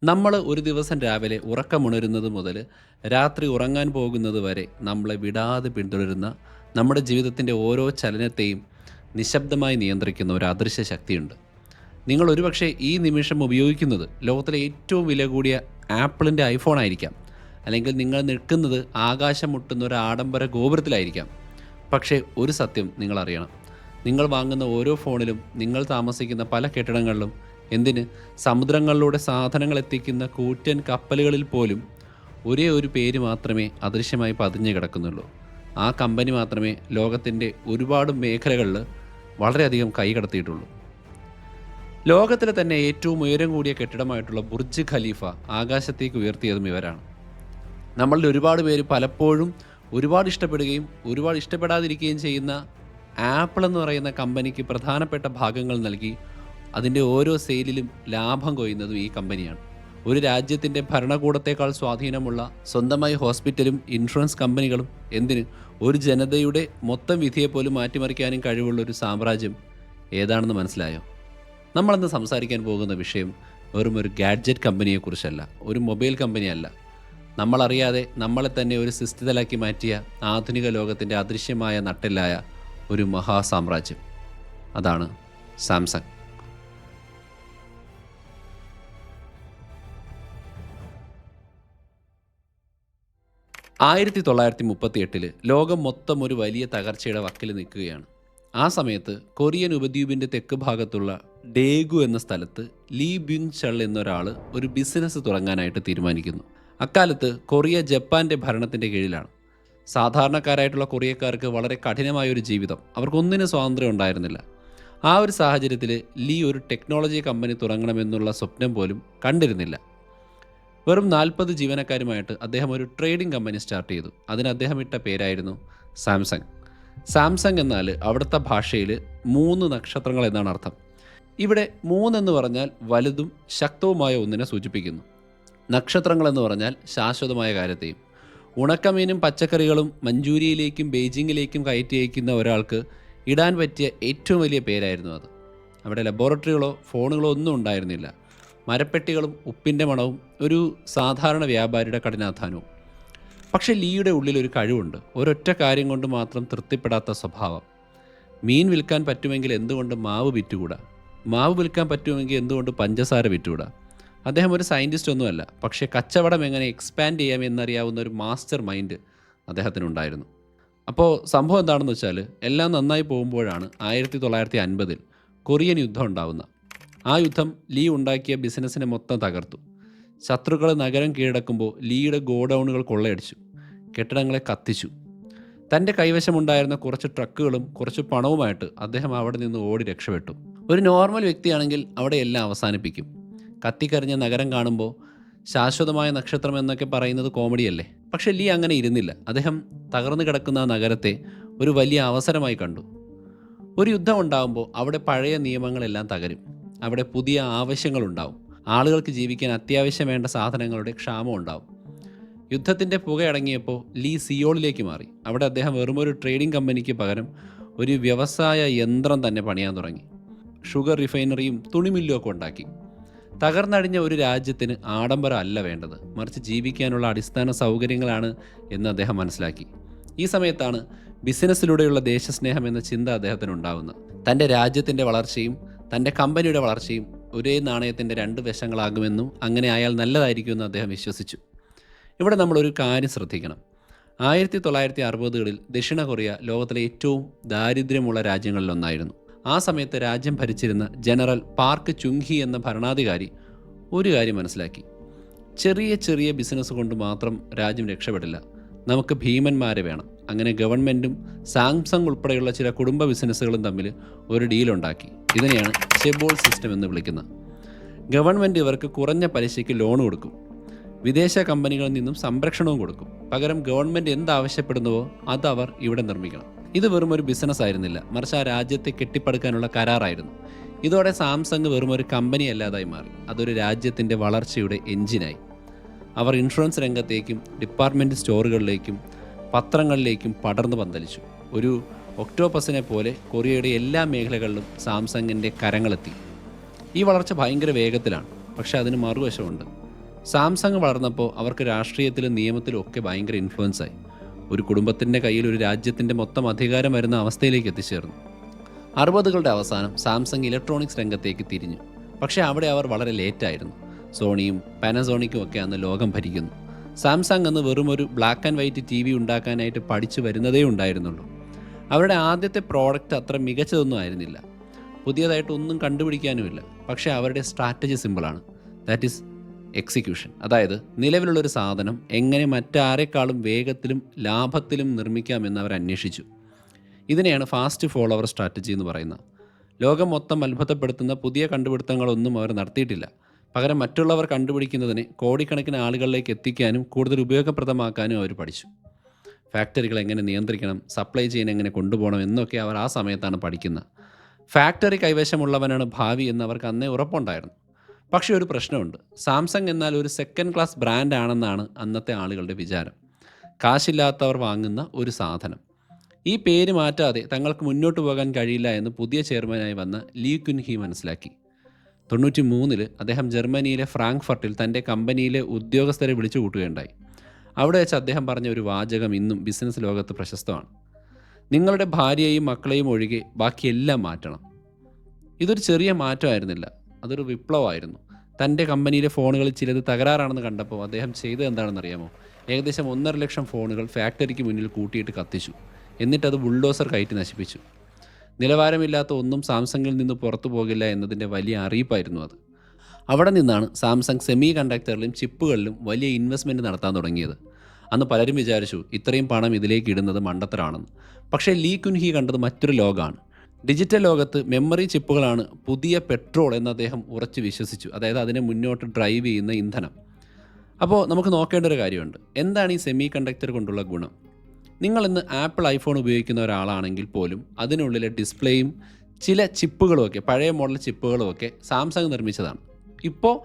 നമ്മൾ ഒരു ദിവസം രാവിലെ ഉറക്കമുണരുന്നത് മുതൽ രാത്രി ഉറങ്ങാൻ പോകുന്നത് വരെ നമ്മളെ വിടാതെ പിന്തുടരുന്ന നമ്മുടെ ജീവിതത്തിൻ്റെ ഓരോ ചലനത്തെയും നിശബ്ദമായി നിയന്ത്രിക്കുന്ന ഒരു അദൃശ്യ ശക്തിയുണ്ട്. നിങ്ങൾ ഒരുപക്ഷെ ഈ നിമിഷം ഉപയോഗിക്കുന്നത് ലോകത്തിലെ ഏറ്റവും വില കൂടിയ ആപ്പിളിൻ്റെ ഐഫോൺ ആയിരിക്കാം, അല്ലെങ്കിൽ നിങ്ങൾ നിൽക്കുന്നത് ആകാശം മുട്ടുന്ന ഒരു ആഡംബര ഗോപുരത്തിലായിരിക്കാം. പക്ഷേ ഒരു സത്യം നിങ്ങൾ അറിയണം: നിങ്ങൾ വാങ്ങുന്ന ഓരോ ഫോണിലും, നിങ്ങൾ താമസിക്കുന്ന പല കെട്ടിടങ്ങളിലും, എന്തിന് സമുദ്രങ്ങളിലൂടെ സാധനങ്ങൾ എത്തിക്കുന്ന കൂറ്റൻ കപ്പലുകളിൽ പോലും ഒരേ ഒരു പേര് മാത്രമേ അദൃശ്യമായി പതിഞ്ഞു കിടക്കുന്നുള്ളൂ. ആ കമ്പനി മാത്രമേ ലോകത്തിൻ്റെ ഒരുപാട് മേഖലകളിൽ വളരെയധികം കൈകടത്തിയിട്ടുള്ളൂ. ലോകത്തിലെ തന്നെ ഏറ്റവും ഉയരം കൂടിയ കെട്ടിടമായിട്ടുള്ള ബുർജ് ഖലീഫ ആകാശത്തേക്ക് ഉയർത്തിയതും ഇവരാണ്. നമ്മളിൽ ഒരുപാട് പേര് പലപ്പോഴും ഒരുപാട് ഇഷ്ടപ്പെടുകയും ഒരുപാട് ഇഷ്ടപ്പെടാതിരിക്കുകയും ചെയ്യുന്ന ആപ്പിൾ എന്ന് പറയുന്ന കമ്പനിക്ക് പ്രധാനപ്പെട്ട ഭാഗങ്ങൾ നൽകി അതിൻ്റെ ഓരോ സെയിലിലും ലാഭം കൊയ്യുന്നതും ഈ കമ്പനിയാണ്. ഒരു രാജ്യത്തിൻ്റെ ഭരണകൂടത്തേക്കാൾ സ്വാധീനമുള്ള സ്വന്തമായി ഹോസ്പിറ്റലും ഇൻഷുറൻസ് കമ്പനികളും, എന്തിന് ഒരു ജനതയുടെ മൊത്തം വിധിയെപ്പോലും മാറ്റിമറിക്കാനും കഴിവുള്ള ഒരു സാമ്രാജ്യം ഏതാണെന്ന് മനസ്സിലായോ? നമ്മളിന്ന് സംസാരിക്കാൻ പോകുന്ന വിഷയം വെറും ഒരു ഗാഡ്ജറ്റ് കമ്പനിയെക്കുറിച്ചല്ല, ഒരു മൊബൈൽ കമ്പനിയല്ല. നമ്മളറിയാതെ നമ്മളെ തന്നെ ഒരു സിസ്ഥിതലാക്കി മാറ്റിയ ആധുനിക ലോകത്തിൻ്റെ അദൃശ്യമായ നട്ടെല്ലായ ഒരു മഹാസാമ്രാജ്യം. അതാണ് സാംസങ്. 1938 ലോകം മൊത്തം ഒരു വലിയ തകർച്ചയുടെ വക്കിൽ നിൽക്കുകയാണ്. ആ സമയത്ത് കൊറിയൻ ഉപദ്വീപിൻ്റെ തെക്ക് ഭാഗത്തുള്ള ഡേഗു എന്ന സ്ഥലത്ത് ലീ ബ്യുങ് ചൾ എന്നൊരാൾ ഒരു ബിസിനസ് തുടങ്ങാനായിട്ട് തീരുമാനിക്കുന്നു. അക്കാലത്ത് കൊറിയ ജപ്പാൻ്റെ ഭരണത്തിൻ്റെ കീഴിലാണ്. സാധാരണക്കാരായിട്ടുള്ള കൊറിയക്കാർക്ക് വളരെ കഠിനമായൊരു ജീവിതം, അവർക്കൊന്നിനും സ്വാതന്ത്ര്യം ഉണ്ടായിരുന്നില്ല. ആ ഒരു സാഹചര്യത്തിൽ ലീ ഒരു ടെക്നോളജി കമ്പനി തുടങ്ങണമെന്നുള്ള സ്വപ്നം പോലും കണ്ടിരുന്നില്ല. വെറും 40 ജീവനക്കാരുമായിട്ട് അദ്ദേഹം ഒരു ട്രേഡിംഗ് കമ്പനി സ്റ്റാർട്ട് ചെയ്തു. അതിന് അദ്ദേഹം ഇട്ട പേരായിരുന്നു സാംസങ്. സാംസങ് എന്നാൽ അവിടുത്തെ ഭാഷയിൽ 3 നക്ഷത്രങ്ങൾ എന്നാണ് അർത്ഥം. ഇവിടെ 3 എന്ന് പറഞ്ഞാൽ വലുതും ശക്തവുമായ ഒന്നിനെ സൂചിപ്പിക്കുന്നു. നക്ഷത്രങ്ങൾ എന്ന് പറഞ്ഞാൽ ശാശ്വതമായ കാര്യത്തെയും. ഉണക്കമീനും പച്ചക്കറികളും മഞ്ചൂരിയയിലേക്കും ബെയ്ജിങ്ങിലേക്കും കയറ്റി അയക്കുന്ന ഒരാൾക്ക് ഇടാൻ പറ്റിയ ഏറ്റവും വലിയ പേരായിരുന്നു അത്. അവിടെ ലബോറട്ടറികളോ ഫോണുകളോ ഒന്നും ഉണ്ടായിരുന്നില്ല. മരപ്പെട്ടികളും ഉപ്പിൻ്റെ മണവും ഒരു സാധാരണ വ്യാപാരിയുടെ കഠിനാധ്വാനവും. പക്ഷേ ലീയുടെ ഉള്ളിലൊരു കഴിവുണ്ട്, ഒരൊറ്റ കാര്യം കൊണ്ട് മാത്രം തൃപ്തിപ്പെടാത്ത സ്വഭാവം. മീൻ വിൽക്കാൻ പറ്റുമെങ്കിൽ എന്തുകൊണ്ട് മാവ് വിറ്റുകൂടാ? മാവ് വിൽക്കാൻ പറ്റുമെങ്കിൽ എന്തുകൊണ്ട് പഞ്ചസാര വിറ്റുകൂടാ? അദ്ദേഹം ഒരു സയൻറ്റിസ്റ്റ് ഒന്നുമല്ല, പക്ഷേ കച്ചവടം എങ്ങനെ എക്സ്പാൻഡ് ചെയ്യാം എന്നറിയാവുന്ന ഒരു മാസ്റ്റർ മൈൻഡ് അദ്ദേഹത്തിനുണ്ടായിരുന്നു. അപ്പോൾ സംഭവം എന്താണെന്ന് വെച്ചാൽ, എല്ലാം നന്നായി പോകുമ്പോഴാണ് 1950 കൊറിയൻ യുദ്ധം ഉണ്ടാവുന്നത്. ആ യുദ്ധം ലീ ഉണ്ടാക്കിയ ബിസിനസ്സിനെ മൊത്തം തകർത്തു. ശത്രുക്കൾ നഗരം കീഴടക്കുമ്പോൾ ലീയുടെ ഗോഡൗണുകൾ കൊള്ളയടിച്ചു, കെട്ടിടങ്ങളെ കത്തിച്ചു. തൻ്റെ കൈവശമുണ്ടായിരുന്ന കുറച്ച് ട്രക്കുകളും കുറച്ച് പണവുമായിട്ട് അദ്ദേഹം അവിടെ നിന്ന് ഓടി രക്ഷപ്പെട്ടു. ഒരു നോർമൽ വ്യക്തിയാണെങ്കിൽ അവിടെ എല്ലാം അവസാനിപ്പിക്കും. കത്തിക്കരിഞ്ഞ നഗരം കാണുമ്പോൾ ശാശ്വതമായ നക്ഷത്രം എന്നൊക്കെ പറയുന്നത് കോമഡിയല്ലേ? പക്ഷേ ലീ അങ്ങനെ ഇരുന്നില്ല. അദ്ദേഹം തകർന്നു കിടക്കുന്ന ആ നഗരത്തെ ഒരു വലിയ അവസരമായി കണ്ടു. ഒരു യുദ്ധം ഉണ്ടാകുമ്പോൾ അവിടെ പഴയ നിയമങ്ങളെല്ലാം തകരും, അവിടെ പുതിയ ആവശ്യങ്ങളുണ്ടാവും. ആളുകൾക്ക് ജീവിക്കാൻ അത്യാവശ്യം വേണ്ട സാധനങ്ങളുടെ ക്ഷാമം ഉണ്ടാവും. യുദ്ധത്തിൻ്റെ പുകയടങ്ങിയപ്പോൾ ലീ സിയോളിലേക്ക് മാറി. അവിടെ അദ്ദേഹം വെറുമൊരു ട്രേഡിംഗ് കമ്പനിക്ക് പകരം ഒരു വ്യവസായ യന്ത്രം തന്നെ പണിയാൻ തുടങ്ങി. ഷുഗർ റിഫൈനറിയും തുണിമില്ലും ഒക്കെ ഉണ്ടാക്കി. തകർന്നടിഞ്ഞ ഒരു രാജ്യത്തിന് ആഡംബരം അല്ല വേണ്ടത്, മറിച്ച് ജീവിക്കാനുള്ള അടിസ്ഥാന സൗകര്യങ്ങളാണ് എന്ന് അദ്ദേഹം മനസ്സിലാക്കി. ഈ സമയത്താണ് ബിസിനസ്സിലൂടെയുള്ള ദേശസ്നേഹം എന്ന ചിന്ത അദ്ദേഹത്തിനുണ്ടാവുന്നത്. തൻ്റെ രാജ്യത്തിൻ്റെ വളർച്ചയും തൻ്റെ കമ്പനിയുടെ വളർച്ചയും ഒരേ നാണയത്തിൻ്റെ 2 വശങ്ങളാകുമെന്നും അങ്ങനെ ആയാൽ നല്ലതായിരിക്കുമെന്ന് അദ്ദേഹം വിശ്വസിച്ചു. ഇവിടെ നമ്മളൊരു കാര്യം ശ്രദ്ധിക്കണം. 1960കളിൽ ദക്ഷിണ കൊറിയ ലോകത്തിലെ ഏറ്റവും ദാരിദ്ര്യമുള്ള രാജ്യങ്ങളിലൊന്നായിരുന്നു. ആ സമയത്ത് രാജ്യം ഭരിച്ചിരുന്ന ജനറൽ പാർക്ക് ചുങ്ഹി എന്ന ഭരണാധികാരി ഒരു കാര്യം മനസ്സിലാക്കി: ചെറിയ ചെറിയ ബിസിനസ് കൊണ്ട് മാത്രം രാജ്യം രക്ഷപ്പെടില്ല, നമുക്ക് ഭീമന്മാരെ വേണം. അങ്ങനെ ഗവൺമെൻറ്റും സാംസങ് ഉൾപ്പെടെയുള്ള ചില കുടുംബ ബിസിനസ്സുകളും തമ്മിൽ ഒരു ഡീലുണ്ടാക്കി. ഇതിനെയാണ് ചെബോൾ സിസ്റ്റം എന്ന് വിളിക്കുന്നത്. ഗവൺമെൻറ് ഇവർക്ക് കുറഞ്ഞ പലിശയ്ക്ക് ലോൺ കൊടുക്കും, വിദേശ കമ്പനികളിൽ നിന്നും സംരക്ഷണവും കൊടുക്കും. പകരം ഗവൺമെൻറ് എന്താവശ്യപ്പെടുന്നുവോ അത് അവർ ഇവിടെ നിർമ്മിക്കണം. ഇത് വെറും ഒരു ബിസിനസ് ആയിരുന്നില്ല, മറിച്ച് ആ രാജ്യത്തെ കെട്ടിപ്പടുക്കാനുള്ള കരാറായിരുന്നു. ഇതോടെ സാംസങ് വെറും ഒരു കമ്പനി അല്ലാതായി മാറി, അതൊരു രാജ്യത്തിൻ്റെ വളർച്ചയുടെ എഞ്ചിനായി. അവർ ഇൻഷുറൻസ് രംഗത്തേക്കും ഡിപ്പാർട്ട്മെൻറ്റ് സ്റ്റോറുകളിലേക്കും പത്രങ്ങളിലേക്കും പടർന്നു പന്തലിച്ചു. ഒരു ഒക്ടോപ്പസിനെ പോലെ കൊറിയയുടെ എല്ലാ മേഖലകളിലും സാംസങ്ങിൻ്റെ കരങ്ങളെത്തി. ഈ വളർച്ച ഭയങ്കര വേഗത്തിലാണ്, പക്ഷേ അതിന് മറുവശമുണ്ട്. സാംസങ് വളർന്നപ്പോൾ അവർക്ക് രാഷ്ട്രീയത്തിലും നിയമത്തിലും ഒക്കെ ഭയങ്കര ഇൻഫ്ലുവൻസ് ആയി. ഒരു കുടുംബത്തിൻ്റെ കയ്യിൽ ഒരു രാജ്യത്തിൻ്റെ മൊത്തം അധികാരം വരുന്ന അവസ്ഥയിലേക്ക് എത്തിച്ചേർന്നു. 60കളുടെ അവസാനം സാംസങ് ഇലക്ട്രോണിക്സ് രംഗത്തേക്ക് തിരിഞ്ഞു. പക്ഷേ അവിടെ അവർ വളരെ ലേറ്റായിരുന്നു. സോണിയും പാനസോണിക്കും ഒക്കെ അന്ന് ലോകം ഭരിക്കുന്നു. സാംസങ് അന്ന് വെറും ഒരു ബ്ലാക്ക് ആൻഡ് വൈറ്റ് TV ഉണ്ടാക്കാനായിട്ട് പഠിച്ചു വരുന്നതേ ഉണ്ടായിരുന്നുള്ളൂ. അവരുടെ ആദ്യത്തെ പ്രോഡക്റ്റ് അത്ര മികച്ചതൊന്നും ആയിരുന്നില്ല. പുതിയതായിട്ടൊന്നും കണ്ടുപിടിക്കാനുമില്ല. പക്ഷേ അവരുടെ സ്ട്രാറ്റജി സിമ്പിളാണ്. That is execution. അതായത് നിലവിലുള്ളൊരു സാധനം എങ്ങനെ മറ്റാരെക്കാളും വേഗത്തിലും ലാഭത്തിലും നിർമ്മിക്കാമെന്ന് അവർ അന്വേഷിച്ചു. ഇതിനെയാണ് ഫാസ്റ്റ് ഫോളോവർ സ്ട്രാറ്റജി എന്ന് പറയുന്നത്. ലോകം മൊത്തം അത്ഭുതപ്പെടുത്തുന്ന പുതിയ കണ്ടുപിടുത്തങ്ങളൊന്നും അവർ നടത്തിയിട്ടില്ല. പകരം മറ്റുള്ളവർ കണ്ടുപിടിക്കുന്നതിനെ കോടിക്കണക്കിന് ആളുകളിലേക്ക് എത്തിക്കാനും കൂടുതൽ ഉപയോഗപ്രദമാക്കാനും അവർ പഠിച്ചു. ഫാക്ടറികൾ എങ്ങനെ നിയന്ത്രിക്കണം, സപ്ലൈ ചെയിൻ എങ്ങനെ കൊണ്ടുപോകണം എന്നൊക്കെ അവർ ആ സമയത്താണ് പഠിക്കുന്നത്. ഫാക്ടറി കൈവശമുള്ളവനാണ് ഭാവി എന്ന് അവർക്ക് അന്നേ ഉറപ്പുണ്ടായിരുന്നു. പക്ഷേ ഒരു പ്രശ്നമുണ്ട്. സാംസങ് എന്നാൽ ഒരു സെക്കൻഡ് ക്ലാസ് ബ്രാൻഡ് ആണെന്നാണ് അന്നത്തെ ആളുകളുടെ വിചാരം. കാശില്ലാത്തവർ വാങ്ങുന്ന ഒരു സാധനം. ഈ പേര് മാറ്റാതെ തങ്ങൾക്ക് മുന്നോട്ട് പോകാൻ കഴിയില്ല എന്ന് പുതിയ ചെയർമാനായി വന്ന ലീ കുൻ ഹി മനസ്സിലാക്കി. 93 അദ്ദേഹം ജർമ്മനിയിലെ ഫ്രാങ്ക്ഫർട്ടിൽ തൻ്റെ കമ്പനിയിലെ ഉദ്യോഗസ്ഥരെ വിളിച്ചു കൂട്ടുകയുണ്ടായി. അവിടെ വെച്ച് അദ്ദേഹം പറഞ്ഞ ഒരു വാചകം ഇന്നും ബിസിനസ് ലോകത്ത് പ്രശസ്തമാണ്. നിങ്ങളുടെ ഭാര്യയെയും മക്കളെയും ഒഴികെ ബാക്കിയെല്ലാം മാറ്റണം. ഇതൊരു ചെറിയ മാറ്റമായിരുന്നില്ല, അതൊരു വിപ്ലവമായിരുന്നു. തൻ്റെ കമ്പനിയിലെ ഫോണുകളിൽ ചിലത് തകരാറാണെന്ന് കണ്ടപ്പോൾ അദ്ദേഹം ചെയ്തത് എന്താണെന്നറിയാമോ? ഏകദേശം 1.5 ലക്ഷം ഫോണുകൾ ഫാക്ടറിക്ക് മുന്നിൽ കൂട്ടിയിട്ട് കത്തിച്ചു. എന്നിട്ടത് ബുൾഡോസർ കയറ്റി നശിപ്പിച്ചു. നിലവാരമില്ലാത്ത ഒന്നും സാംസങ്ങിൽ നിന്ന് പുറത്തു പോകില്ല എന്നതിൻ്റെ വലിയ അറിയിപ്പായിരുന്നു അത്. അവിടെ നിന്നാണ് സാംസങ് സെമി കണ്ടക്ടറിലും ചിപ്പുകളിലും വലിയ ഇൻവെസ്റ്റ്മെൻറ്റ് നടത്താൻ തുടങ്ങിയത്. അന്ന് പലരും വിചാരിച്ചു ഇത്രയും പണം ഇതിലേക്ക് ഇടുന്നത് മണ്ടത്തരാണെന്ന്. പക്ഷേ ലീ കുൻ ഹി കണ്ടത് മറ്റൊരു ലോകമാണ്. ഡിജിറ്റൽ ലോകത്ത് മെമ്മറി ചിപ്പുകളാണ് പുതിയ പെട്രോൾ എന്ന് അദ്ദേഹം ഉറച്ചു വിശ്വസിച്ചു. അതായത് അതിനെ മുന്നോട്ട് ഡ്രൈവ് ചെയ്യുന്ന ഇന്ധനം. അപ്പോൾ നമുക്ക് നോക്കേണ്ട ഒരു കാര്യമുണ്ട്. എന്താണ് ഈ സെമി കണ്ടക്ടർ കൊണ്ടുള്ള ഗുണം? നിങ്ങൾ ഇന്ന് ആപ്പിൾ ഐഫോൺ ഉപയോഗിക്കുന്ന ഒരാളാണെങ്കിൽ പോലും അതിനുള്ളിലെ ഡിസ്പ്ലേയും ചില ചിപ്പുകളുമൊക്കെ, പഴയ മോഡൽ ചിപ്പുകളുമൊക്കെ സാംസങ് നിർമ്മിച്ചതാണ്. ഇപ്പോൾ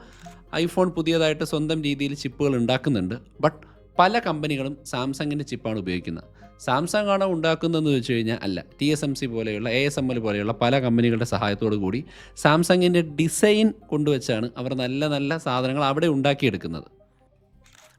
ഐഫോൺ പുതിയതായിട്ട് സ്വന്തം രീതിയിൽ ചിപ്പുകൾ ഉണ്ടാക്കുന്നുണ്ട്. ബട്ട് പല കമ്പനികളും സാംസങ്ങിൻ്റെ ചിപ്പാണ് ഉപയോഗിക്കുന്നത്. സാംസങ് ആണോ ഉണ്ടാക്കുന്നതെന്ന് വെച്ച് കഴിഞ്ഞാൽ അല്ല. TSMC പോലെയുള്ള ASML പോലെയുള്ള പല കമ്പനികളുടെ സഹായത്തോടു കൂടി സാംസങ്ങിൻ്റെ ഡിസൈൻ കൊണ്ടുവച്ചാണ് അവർ നല്ല നല്ല സാധനങ്ങൾ അവിടെ ഉണ്ടാക്കിയെടുക്കുന്നത്.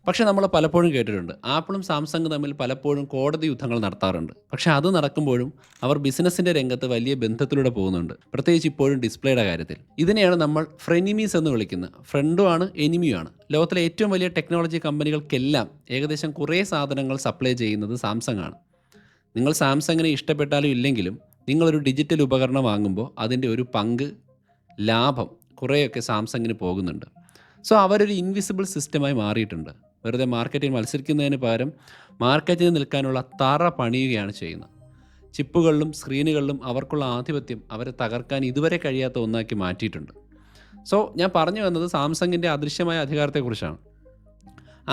പക്ഷേ നമ്മൾ പലപ്പോഴും കേട്ടിട്ടുണ്ട് ആപ്പിളും സാംസങ് തമ്മിൽ പലപ്പോഴും കോടതി യുദ്ധങ്ങൾ നടത്താറുണ്ട്. പക്ഷേ അത് നടക്കുമ്പോഴും അവർ ബിസിനസ്സിൻ്റെ രംഗത്ത് വലിയ ബന്ധത്തിലൂടെ പോകുന്നുണ്ട്, പ്രത്യേകിച്ച് ഇപ്പോഴും ഡിസ്പ്ലേയുടെ കാര്യത്തിൽ. ഇതിനെയാണ് നമ്മൾ ഫ്രെനിമീസ് എന്ന് വിളിക്കുന്നത്. ഫ്രണ്ടുമാണ് എനിമിയുമാണ്. ലോകത്തിലെ ഏറ്റവും വലിയ ടെക്നോളജി കമ്പനികൾക്കെല്ലാം ഏകദേശം കുറേ സാധനങ്ങൾ സപ്ലൈ ചെയ്യുന്നത് സാംസങ് ആണ്. നിങ്ങൾ സാംസങ്ങിനെ ഇഷ്ടപ്പെട്ടാലും ഇല്ലെങ്കിലും നിങ്ങളൊരു ഡിജിറ്റൽ ഉപകരണം വാങ്ങുമ്പോൾ അതിൻ്റെ ഒരു പങ്ക് ലാഭം കുറേയൊക്കെ സാംസങ്ങിന് പോകുന്നുണ്ട്. സോ അവരൊരു ഇൻവിസിബിൾ സിസ്റ്റമായി മാറിയിട്ടുണ്ട്. വെറുതെ മാർക്കറ്റിൽ മത്സരിക്കുന്നതിന് പകരം മാർക്കറ്റിൽ നിൽക്കാനുള്ള തറ പണിയുകയാണ് ചെയ്യുന്നത്. ചിപ്പുകളിലും സ്ക്രീനുകളിലും അവർക്കുള്ള ആധിപത്യം അവരെ തകർക്കാൻ ഇതുവരെ കഴിയാത്ത ഒന്നാക്കി മാറ്റിയിട്ടുണ്ട്. സോ ഞാൻ പറഞ്ഞു വന്നത് സാംസങ്ങിൻ്റെ അദൃശ്യമായ അധികാരത്തെക്കുറിച്ചാണ്.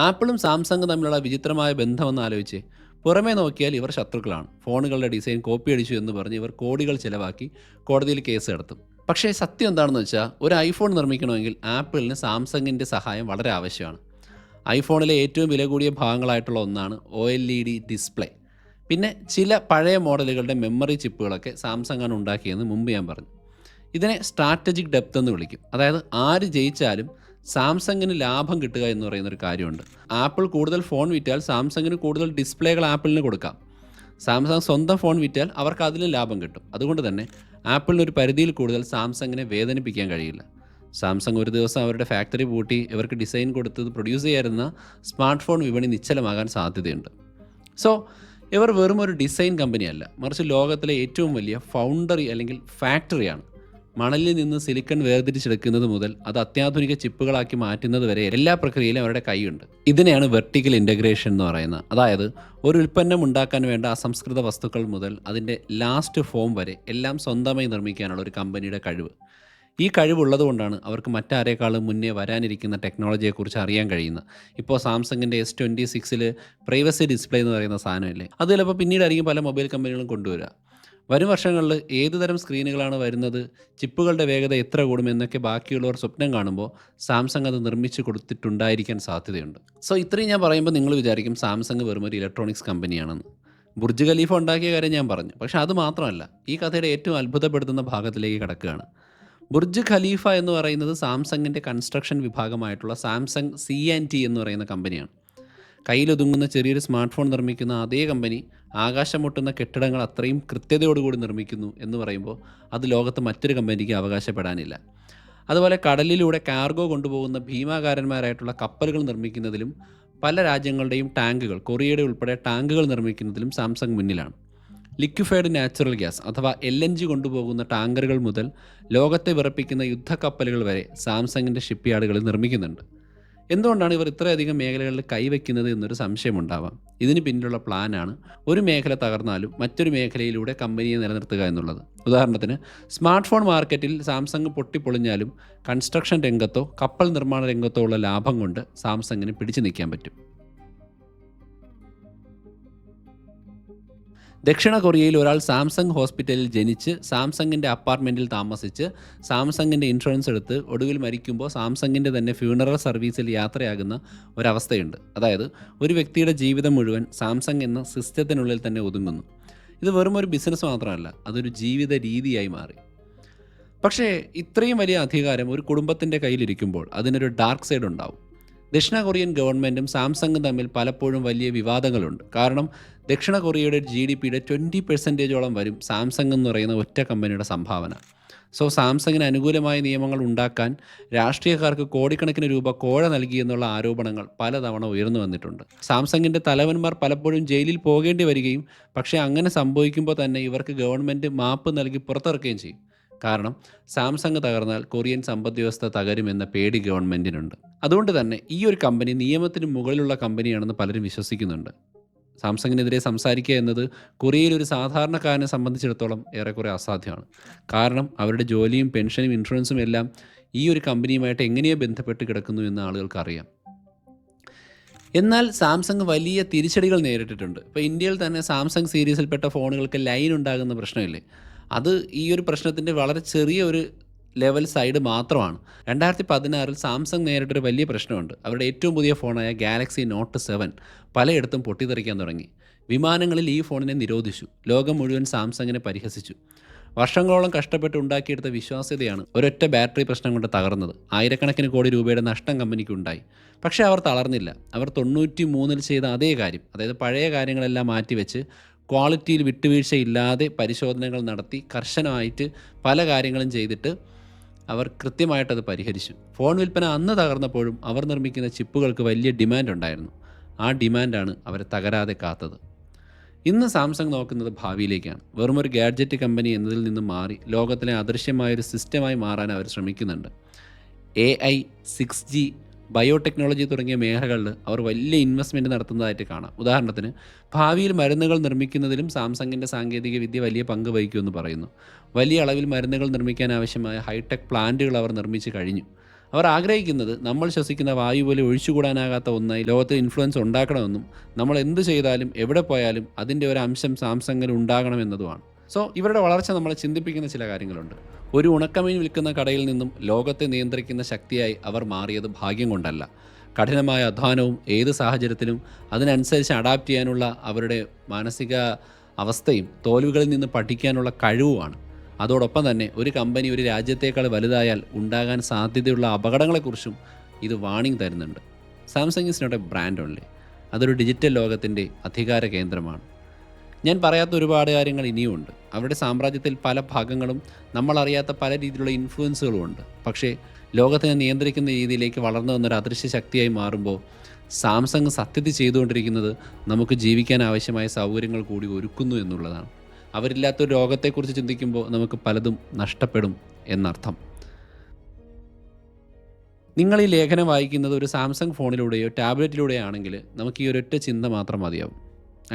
ആപ്പിളും സാംസങ് തമ്മിലുള്ള വിചിത്രമായ ബന്ധമെന്ന് ആലോചിച്ച് പുറമേ നോക്കിയാൽ ഇവർ ശത്രുക്കളാണ്. ഫോണുകളുടെ ഡിസൈൻ കോപ്പി അടിച്ചു എന്ന് പറഞ്ഞ് ഇവർ കോടികൾ ചിലവാക്കി കോടതിയിൽ കേസ് നടത്തും. പക്ഷേ സത്യം എന്താണെന്ന് വെച്ചാൽ ഒരു ഐഫോൺ നിർമ്മിക്കണമെങ്കിൽ ആപ്പിളിന് സാംസങ്ങിൻ്റെ സഹായം വളരെ ആവശ്യമാണ്. ഐഫോണിലെ ഏറ്റവും വില കൂടിയ ഭാഗങ്ങളായിട്ടുള്ള ഒന്നാണ് OLED ഡിസ്പ്ലേ. പിന്നെ ചില പഴയ മോഡലുകളുടെ മെമ്മറി ചിപ്പുകളൊക്കെ സാംസങ് ആണ് ഉണ്ടാക്കിയെന്ന് മുമ്പ് ഞാൻ പറഞ്ഞു. ഇതിനെ സ്ട്രാറ്റജിക് ഡെപ്ത് എന്ന് വിളിക്കും. അതായത് ആര് ജയിച്ചാലും സാംസങ്ങിന് ലാഭം കിട്ടുക എന്ന് പറയുന്നൊരു കാര്യമുണ്ട്. ആപ്പിൾ കൂടുതൽ ഫോൺ വിറ്റാൽ സാംസങ്ങിന് കൂടുതൽ ഡിസ്പ്ലേകൾ ആപ്പിളിന് കൊടുക്കാം. സാംസങ് സ്വന്തം ഫോൺ വിറ്റാൽ അവർക്ക് അതിലും ലാഭം കിട്ടും. അതുകൊണ്ട് തന്നെ ആപ്പിളിനൊരു പരിധിയിൽ കൂടുതൽ സാംസങ്ങിനെ വേദനിപ്പിക്കാൻ കഴിയില്ല. സാംസങ് ഒരു ദിവസം അവരുടെ ഫാക്ടറി പൂട്ടി ഇവർക്ക് ഡിസൈൻ കൊടുത്തത് പ്രൊഡ്യൂസ് ചെയ്യാറുന്ന സ്മാർട്ട് ഫോൺ വിപണി നിശ്ചലമാകാൻ സാധ്യതയുണ്ട്. സോ ഇവർ വെറും ഒരു ഡിസൈൻ കമ്പനിയല്ല, മറിച്ച് ലോകത്തിലെ ഏറ്റവും വലിയ ഫൗണ്ടറി അല്ലെങ്കിൽ ഫാക്ടറിയാണ്. മണലിൽ നിന്ന് സിലിക്കൺ വേർതിരിച്ചെടുക്കുന്നത് മുതൽ അത് അത്യാധുനിക ചിപ്പുകളാക്കി മാറ്റുന്നത് വരെ എല്ലാ പ്രക്രിയയിലും അവരുടെ കൈയുണ്ട്. ഇതിനെയാണ് വെർട്ടിക്കൽ ഇൻ്റഗ്രേഷൻ എന്ന് പറയുന്നത്. അതായത് ഒരു ഉൽപ്പന്നം ഉണ്ടാക്കാൻ വേണ്ട അസംസ്കൃത വസ്തുക്കൾ മുതൽ അതിൻ്റെ ലാസ്റ്റ് ഫോം വരെ എല്ലാം സ്വന്തമായി നിർമ്മിക്കാനുള്ള ഒരു കമ്പനിയുടെ കഴിവ്. ഈ കഴിവുള്ളതുകൊണ്ടാണ് അവർക്ക് മറ്റാരേക്കാളും മുന്നേ വരാനിരിക്കുന്ന ടെക്നോളജിയെക്കുറിച്ച് അറിയാൻ കഴിയുന്നത്. ഇപ്പോൾ സാംസങ്ങിൻ്റെ S26 പ്രൈവസി ഡിസ്പ്ലേ എന്ന് പറയുന്ന സാധനമില്ലേ, അത് ചിലപ്പോൾ പിന്നീടായിരിക്കും പല മൊബൈൽ കമ്പനികളും കൊണ്ടുവരിക. വരും വർഷങ്ങളിൽ ഏത് തരം സ്ക്രീനുകളാണ് വരുന്നത്, ചിപ്പുകളുടെ വേഗത എത്ര കൂടും എന്നൊക്കെ ബാക്കിയുള്ളവർ സ്വപ്നം കാണുമ്പോൾ സാംസങ് അത് നിർമ്മിച്ച് കൊടുത്തിട്ടുണ്ടായിരിക്കാൻ സാധ്യതയുണ്ട്. സോ ഇത്രയും ഞാൻ പറയുമ്പോൾ നിങ്ങൾ വിചാരിക്കും സാംസങ് വെറും ഒരു ഇലക്ട്രോണിക്സ് കമ്പനിയാണെന്ന്. ബുർജ് ഖലീഫ ഉണ്ടാക്കിയ കാര്യം ഞാൻ പറഞ്ഞു. പക്ഷേ അത് മാത്രമല്ല, ഈ കഥയുടെ ഏറ്റവും അത്ഭുതപ്പെടുത്തുന്ന ഭാഗത്തിലേക്ക് കടക്കുകയാണ്. ബുർജ് ഖലീഫ എന്ന് പറയുന്നത് സാംസങ്ങിൻ്റെ കൺസ്ട്രക്ഷൻ വിഭാഗമായിട്ടുള്ള സാംസങ് C&T എന്ന് പറയുന്ന കമ്പനിയാണ്. കയ്യിലൊതുങ്ങുന്ന ചെറിയൊരു സ്മാർട്ട് ഫോൺ നിർമ്മിക്കുന്ന അതേ കമ്പനി ആകാശം മുട്ടുന്ന കെട്ടിടങ്ങൾ അത്രയും കൃത്യതയോടുകൂടി നിർമ്മിക്കുന്നു എന്ന് പറയുമ്പോൾ അത് ലോകത്ത് മറ്റൊരു കമ്പനിക്ക് അവകാശപ്പെടാനില്ല. അതുപോലെ കടലിലൂടെ കാർഗോ കൊണ്ടുപോകുന്ന ഭീമാകാരന്മാരായിട്ടുള്ള കപ്പലുകൾ നിർമ്മിക്കുന്നതിലും പല രാജ്യങ്ങളുടെയും ടാങ്കുകൾ, കൊറിയയുടെ ഉൾപ്പെടെ ടാങ്കുകൾ നിർമ്മിക്കുന്നതിലും സാംസങ് മുന്നിലാണ്. ലിക്വിഫൈഡ് നാച്ചുറൽ ഗ്യാസ് അഥവാ LNG കൊണ്ടുപോകുന്ന ടാങ്കറുകൾ മുതൽ ലോകത്തെ വിറപ്പിക്കുന്ന യുദ്ധക്കപ്പലുകൾ വരെ സാംസങ്ങിൻ്റെ ഷിപ്പ്യാർഡുകളിൽ നിർമ്മിക്കുന്നുണ്ട്. എന്തുകൊണ്ടാണ് ഇവർ ഇത്രയധികം മേഖലകളിൽ കൈവയ്ക്കുന്നത് എന്നൊരു സംശയമുണ്ടാവാം. ഇതിന് പിന്നിലുള്ള പ്ലാനാണ് ഒരു മേഖല തകർന്നാലും മറ്റൊരു മേഖലയിലൂടെ കമ്പനിയെ നിലനിർത്തുക എന്നുള്ളത്. ഉദാഹരണത്തിന്, സ്മാർട്ട് ഫോൺ മാർക്കറ്റിൽ സാംസങ് പൊട്ടിപ്പൊളിഞ്ഞാലും കൺസ്ട്രക്ഷൻ രംഗത്തോ കപ്പൽ നിർമ്മാണ രംഗത്തോ ഉള്ള ലാഭം കൊണ്ട് സാംസങ്ങിന് പിടിച്ചു നിൽക്കാൻ പറ്റും. ദക്ഷിണ കൊറിയയിൽ ഒരാൾ സാംസങ് ഹോസ്പിറ്റലിൽ ജനിച്ച് സാംസങ്ങിൻ്റെ അപ്പാർട്ട്മെൻറ്റിൽ താമസിച്ച് സാംസങ്ങിൻ്റെ ഇൻഷുറൻസ് എടുത്ത് ഒടുവിൽ മരിക്കുമ്പോൾ സാംസങ്ങിൻ്റെ തന്നെ ഫ്യൂണറൽ സർവീസിൽ യാത്രയാകുന്ന ഒരവസ്ഥയുണ്ട്. അതായത് ഒരു വ്യക്തിയുടെ ജീവിതം മുഴുവൻ സാംസങ് എന്ന സിസ്റ്റത്തിനുള്ളിൽ തന്നെ ഒതുങ്ങുന്നു. ഇത് വെറും ഒരു ബിസിനസ് മാത്രമല്ല, അതൊരു ജീവിത രീതിയായി മാറി. പക്ഷേ ഇത്രയും വലിയ അധികാരം ഒരു കുടുംബത്തിൻ്റെ കയ്യിലിരിക്കുമ്പോൾ അതിനൊരു ഡാർക്ക് സൈഡ് ഉണ്ടാവും. ദക്ഷിണ കൊറിയൻ ഗവൺമെൻറ്റും സാംസങ്ങും തമ്മിൽ പലപ്പോഴും വലിയ വിവാദങ്ങളുണ്ട്. കാരണം ദക്ഷിണ കൊറിയയുടെ GDPയുടെ 20% വരും സാംസങ് എന്ന് പറയുന്ന ഒറ്റ കമ്പനിയുടെ സംഭാവന. സോ സാംസങ്ങിന് അനുകൂലമായ നിയമങ്ങൾ ഉണ്ടാക്കാൻ രാഷ്ട്രീയക്കാർക്ക് കോടിക്കണക്കിന് രൂപ കോഴ നൽകിയെന്നുള്ള ആരോപണങ്ങൾ പലതവണ ഉയർന്നു വന്നിട്ടുണ്ട്. സാംസങ്ങിൻ്റെ തലവന്മാർ പലപ്പോഴും ജയിലിൽ പോകേണ്ടി വരികയും പക്ഷേ അങ്ങനെ സംഭവിക്കുമ്പോൾ തന്നെ ഇവർക്ക് ഗവൺമെൻറ് മാപ്പ് നൽകി പുറത്തിറക്കുകയും ചെയ്യും. കാരണം സാംസങ് തകർന്നാൽ കൊറിയൻ സമ്പദ് വ്യവസ്ഥ തകരുമെന്ന പേടി ഗവൺമെൻറ്റിനുണ്ട്. അതുകൊണ്ട് തന്നെ ഈ ഒരു കമ്പനി നിയമത്തിന് മുകളിലുള്ള കമ്പനിയാണെന്ന് പലരും വിശ്വസിക്കുന്നുണ്ട്. സാംസങ്ങിനെതിരെ സംസാരിക്കുക എന്നത് കൊറിയയിൽ ഒരു സാധാരണക്കാരനെ സംബന്ധിച്ചിടത്തോളം ഏറെക്കുറെ അസാധ്യമാണ്. കാരണം അവരുടെ ജോലിയും പെൻഷനും ഇൻഷുറൻസും എല്ലാം ഈ ഒരു കമ്പനിയുമായിട്ട് എങ്ങനെയോ ബന്ധപ്പെട്ട് കിടക്കുന്നു എന്ന് ആളുകൾക്ക് അറിയാം. എന്നാൽ സാംസങ് വലിയ തിരിച്ചടികൾ നേരിട്ടിട്ടുണ്ട്. ഇപ്പോൾ ഇന്ത്യയിൽ തന്നെ സാംസങ് സീരീസിൽപ്പെട്ട ഫോണുകൾക്ക് ലൈൻ ഉണ്ടാകുന്ന പ്രശ്നമില്ലേ, അത് ഈ ഒരു പ്രശ്നത്തിൻ്റെ വളരെ ചെറിയ ഒരു ലെവൽ സൈഡ് മാത്രമാണ്. 2016 സാംസങ് നേരിട്ടൊരു വലിയ പ്രശ്നമുണ്ട്. അവരുടെ ഏറ്റവും പുതിയ ഫോണായ ഗാലക്സി നോട്ട് 7 പലയിടത്തും പൊട്ടിത്തെറിക്കാൻ തുടങ്ങി. വിമാനങ്ങളിൽ ഈ ഫോണിനെ നിരോധിച്ചു. ലോകം മുഴുവൻ സാംസങ്ങിനെ പരിഹസിച്ചു. വർഷങ്ങളോളം കഷ്ടപ്പെട്ട് ഉണ്ടാക്കിയെടുത്ത വിശ്വാസ്യതയാണ് ഒരൊറ്റ ബാറ്ററി പ്രശ്നം കൊണ്ട് തകർന്നത്. ആയിരക്കണക്കിന് കോടി രൂപയുടെ നഷ്ടം കമ്പനിക്കുണ്ടായി. പക്ഷേ അവർ തളർന്നില്ല. അവർ 93 ചെയ്ത അതേ കാര്യം, അതായത് പഴയ കാര്യങ്ങളെല്ലാം മാറ്റിവെച്ച് ക്വാളിറ്റിയിൽ വിട്ടുവീഴ്ചയില്ലാതെ പരിശോധനകൾ നടത്തി കർശനമായിട്ട് പല കാര്യങ്ങളും ചെയ്തിട്ട് അവർ കൃത്യമായിട്ടത് പരിഹരിച്ചു. ഫോൺ വിൽപ്പന അന്ന് തകർന്നപ്പോഴും അവർ നിർമ്മിക്കുന്ന ചിപ്പുകൾക്ക് വലിയ ഡിമാൻഡ് ഉണ്ടായിരുന്നു. ആ ഡിമാൻഡാണ് അവരെ തകരാതെ കാത്തത്. ഇന്ന് സാംസങ് നോക്കുന്നത് ഭാവിയിലേക്കാണ്. വെറുമൊരു ഗാഡ്ജറ്റ് കമ്പനി എന്നതിൽ നിന്ന് മാറി ലോകത്തിലെ അദൃശ്യമായൊരു സിസ്റ്റമായി മാറാൻ അവർ ശ്രമിക്കുന്നുണ്ട്. AI, 6G, ബയോടെക്നോളജി തുടങ്ങിയ മേഖലകളിൽ അവർ വലിയ ഇൻവെസ്റ്റ്മെൻറ്റ് നടത്തുന്നതായിട്ട് കാണാം. ഉദാഹരണത്തിന്, ഭാവിയിൽ മരുന്നുകൾ നിർമ്മിക്കുന്നതിലും സാംസങ്ങിൻ്റെ സാങ്കേതിക വിദ്യ വലിയ പങ്ക് വഹിക്കുമെന്ന് പറയുന്നു. വലിയ അളവിൽ മരുന്നുകൾ നിർമ്മിക്കാൻ ആവശ്യമായ ഹൈടെക് പ്ലാന്റുകൾ അവർ നിർമ്മിച്ച് കഴിഞ്ഞു. അവർ ആഗ്രഹിക്കുന്നത് നമ്മൾ ശ്വസിക്കുന്ന വായു പോലെ ഒഴിച്ചുകൂടാനാകാത്ത ഒന്നായി ലോകത്തിൽ ഇൻഫ്ലുവൻസ് ഉണ്ടാക്കണമെന്നും നമ്മൾ എന്ത് ചെയ്താലും എവിടെ പോയാലും അതിൻ്റെ ഒരു അംശം സാംസങ്ങിൽ ഉണ്ടാകണമെന്നതുമാണ്. സോ ഇവരുടെ വളർച്ച നമ്മളെ ചിന്തിപ്പിക്കുന്ന ചില കാര്യങ്ങളുണ്ട്. ഒരു ഉണക്കമീൻ വിൽക്കുന്ന കടയിൽ നിന്നും ലോകത്തെ നിയന്ത്രിക്കുന്ന ശക്തിയായി അവർ മാറിയത് ഭാഗ്യം കൊണ്ടല്ല. കഠിനമായ അധ്വാനവും ഏത് സാഹചര്യത്തിലും അതിനനുസരിച്ച് അഡാപ്റ്റ് ചെയ്യാനുള്ള അവരുടെ മാനസിക അവസ്ഥയും തോൽവികളിൽ നിന്ന് പഠിക്കാനുള്ള കഴിവുമാണ്. അതോടൊപ്പം തന്നെ ഒരു കമ്പനി ഒരു രാജ്യത്തേക്കാൾ വലുതായാൽ ഉണ്ടാകാൻ സാധ്യതയുള്ള അപകടങ്ങളെക്കുറിച്ചും ഇത് വാണിംഗ് തരുന്നുണ്ട്. Samsung is not a brand only, അതൊരു ഡിജിറ്റൽ ലോകത്തിൻ്റെ അധികാര കേന്ദ്രമാണ്. ഞാൻ പറയാത്ത ഒരുപാട് കാര്യങ്ങൾ ഇനിയുമുണ്ട്. അവരുടെ സാമ്രാജ്യത്തിൽ പല ഭാഗങ്ങളും നമ്മളറിയാത്ത പല രീതിയിലുള്ള ഇൻഫ്ലുവൻസുകളും ഉണ്ട്. പക്ഷേ ലോകത്തിനെ നിയന്ത്രിക്കുന്ന രീതിയിലേക്ക് വളർന്നു വന്നൊരു അദൃശ്യ ശക്തിയായി മാറുമ്പോൾ സാംസങ് സത്യത്തിൽ ചെയ്തുകൊണ്ടിരിക്കുന്നത് നമുക്ക് ജീവിക്കാൻ ആവശ്യമായ സൗകര്യങ്ങൾ കൂടി ഒരുക്കുന്നു എന്നുള്ളതാണ്. അവരില്ലാത്തൊരു ലോകത്തെക്കുറിച്ച് ചിന്തിക്കുമ്പോൾ നമുക്ക് പലതും നഷ്ടപ്പെടും എന്നർത്ഥം. നിങ്ങൾ ഈ ലേഖനം വായിക്കുന്നത് ഒരു സാംസങ് ഫോണിലൂടെയോ ടാബ്ലറ്റിലൂടെയോ ആണെങ്കിൽ നമുക്ക് ഈ ഒരൊറ്റ ചിന്ത മാത്രം മതിയാവും.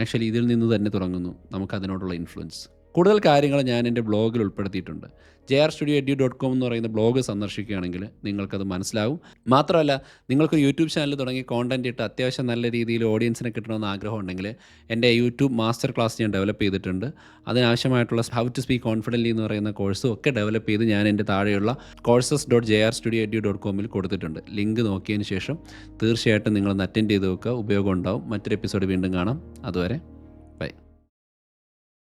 ആക്ച്വലി ഇതിൽ നിന്ന് തന്നെ തുടങ്ങുന്നു നമുക്കതിനോടുള്ള ഇൻഫ്ലുവൻസ്. കൂടുതൽ കാര്യങ്ങൾ ഞാൻ എൻ്റെ ബ്ലോഗിൽ ഉൾപ്പെടുത്തിയിട്ടുണ്ട്. jrstudioedu.com എന്ന് പറയുന്ന ബ്ലോഗ് സന്ദർശിക്കുകയാണെങ്കിൽ നിങ്ങൾക്കത് മനസ്സിലാവും. മാത്രമല്ല, നിങ്ങൾക്ക് യൂട്യൂബ് ചാനൽ തുടങ്ങി കോണ്ടൻറ്റ് ഇട്ട് അത്യാവശ്യം നല്ല രീതിയിൽ ഓഡിയൻസിനെ കിട്ടണമെന്ന് ആഗ്രഹം ഉണ്ടെങ്കിൽ എൻ്റെ യൂട്യൂബ് മാസ്റ്റർ ക്ലാസ് ഞാൻ ഡെവലപ്പ് ചെയ്തിട്ടുണ്ട്. അതിനാവശ്യമായിട്ടുള്ള ഹൗ ടു സ്പീക്ക് കോൺഫിഡൻ്റ്ലി എന്ന് പറയുന്ന കോഴ്സും ഒക്കെ ഡെവലപ്പ് ചെയ്ത് ഞാൻ എൻ്റെ താഴെയുള്ള courses.jrstudioedu.com കൊടുത്തിട്ടുണ്ട്. ലിങ്ക് നോക്കിയതിന് ശേഷം തീർച്ചയായിട്ടും നിങ്ങളൊന്ന് അറ്റൻഡ് ചെയ്ത് വെക്കുക, ഉപയോഗം ഉണ്ടാവും. മറ്റൊരു എപ്പിസോഡ് വീണ്ടും കാണാം. അതുവരെ